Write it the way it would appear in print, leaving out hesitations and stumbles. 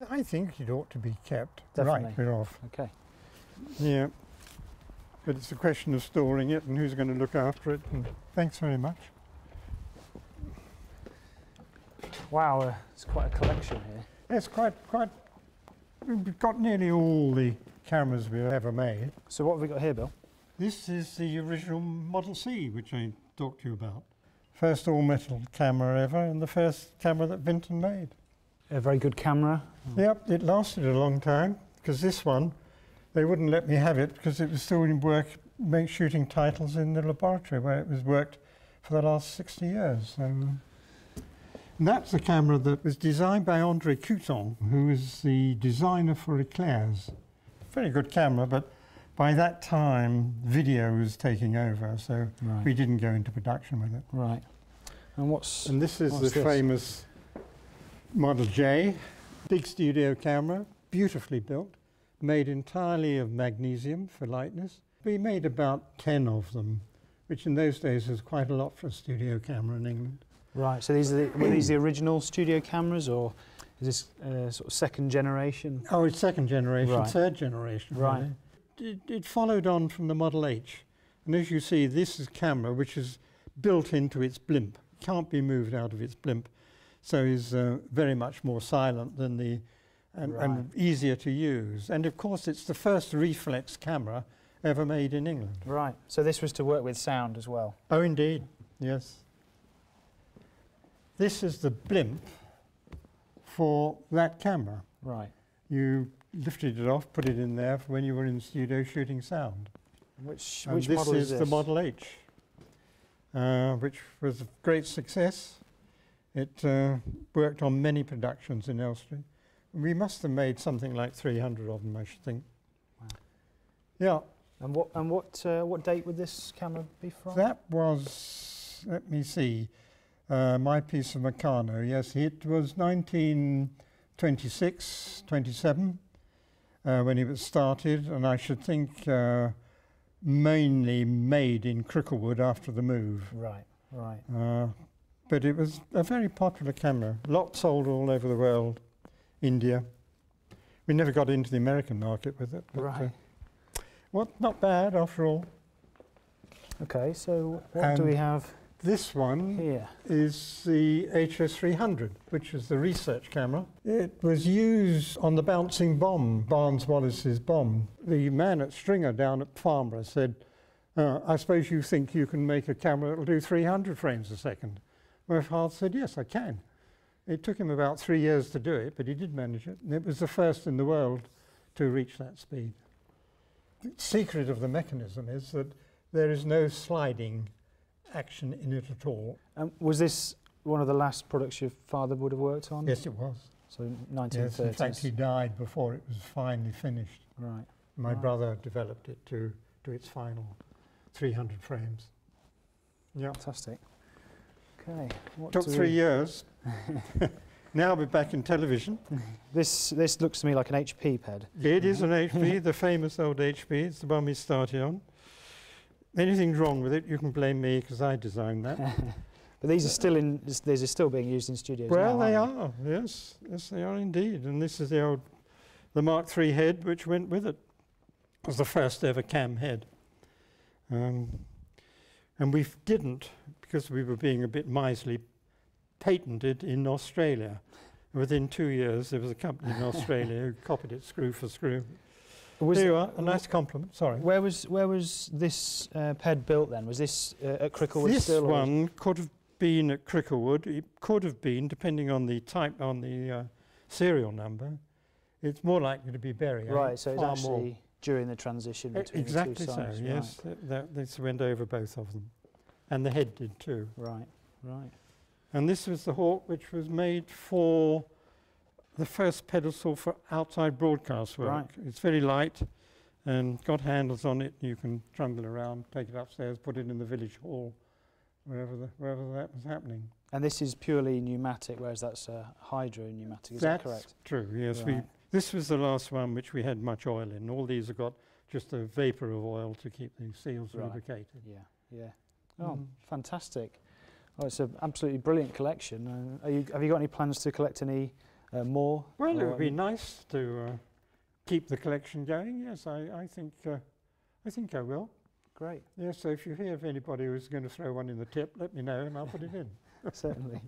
I think it ought to be kept Definitely. right off. Okay. Yeah, but it's a question of storing it and who's going to look after it. And thanks very much. Wow, it's quite a collection here. It's quite. We've got nearly all the cameras we've ever made. So what have we got here, Bill? This is the original Model C, which I talked to you about. First all-metal camera ever, and the first camera that Vinten made. A very good camera. Yep, it lasted a long time, because this one, they wouldn't let me have it because it was still in work, shooting titles in the laboratory where it was worked for the last 60 years. So, and that's the camera that was designed by André Couton, who is the designer for Eclairs. Very good camera, but by that time, video was taking over, so we didn't go into production with it. Right. And this is the famous Model J, big studio camera, beautifully built, made entirely of magnesium for lightness. We made about 10 of them, which in those days was quite a lot for a studio camera in England. Right, so were these the original studio cameras, or is this sort of second generation? Oh, it's second generation, third generation. Right. Really. It followed on from the Model H. And as you see, this is a camera which is built into its blimp. Can't be moved out of its blimp. So is very much more silent than the, and easier to use. And of course, it's the first reflex camera ever made in England. Right, so this was to work with sound as well? Oh, indeed, yes. This is the blimp for that camera. Right. You lifted it off, put it in there for when you were in the studio shooting sound. Which model is this? This is the Model H, which was a great success. It worked on many productions in Elstree. We must have made something like 300 of them, I should think. Wow. Yeah. And what date would this camera be from? That was, let me see, my piece of Meccano. Yes, it was 1926, 27 when it was started, and I should think mainly made in Cricklewood after the move. Right, right. But it was a very popular camera. Lots sold all over the world, India. We never got into the American market with it. Right. Not bad after all. Okay, so what do we have? This one here is the HS300, which is the research camera. It was used on the bouncing bomb, Barnes-Wallis's bomb. The man at Stringer down at Farnborough said, I suppose you think you can make a camera that will do 300 frames a second. My father said, yes, I can. It took him about 3 years to do it, but he did manage it. And it was the first in the world to reach that speed. The secret of the mechanism is that there is no sliding action in it at all. Was this one of the last products your father would have worked on? Yes, it was. So 1930s? Yes, in fact, he died before it was finally finished. Right. My brother developed it to its final 300 frames. Yeah. Fantastic. Okay. Took 3 years. Now we're back in television. This looks to me like an HP pad. It is an HP, the famous old HP. It's the one we started on. Anything's wrong with it, you can blame me because I designed that. But these are still being used in studios. Well, now, they are. Yes, they are indeed. And this is the Mark III head, which went with it. It was the first ever cam head. And we didn't, because we were being a bit miserly, patented in Australia. Within 2 years, there was a company in Australia who copied it screw for screw. There you are, a nice compliment, sorry. Where was this ped built then? Was this at Cricklewood still? This one could have been at Cricklewood. It could have been, depending on the type, on the serial number. It's more likely to be Bury. Right, so it's actually during the transition between the two sites. Exactly so, yes. This went over both of them. And the head did too. Right, right. And this was the Hawk, which was made for the first pedestal for outside broadcast work. Right. It's very light and got handles on it. You can trundle around, take it upstairs, put it in the village hall, wherever that was happening. And this is purely pneumatic, whereas that's hydro pneumatic, is that correct? That's true, yes. Right. This was the last one which we had much oil in. All these have got just a vapour of oil to keep the seals lubricated. Yeah, yeah. Oh, fantastic. Oh, it's an absolutely brilliant collection. Have you got any plans to collect any more? Well, it would be nice to keep the collection going. Yes, I think I will. Great. Yes, so if you hear of anybody who's going to throw one in the tip, let me know and I'll put it in. Certainly.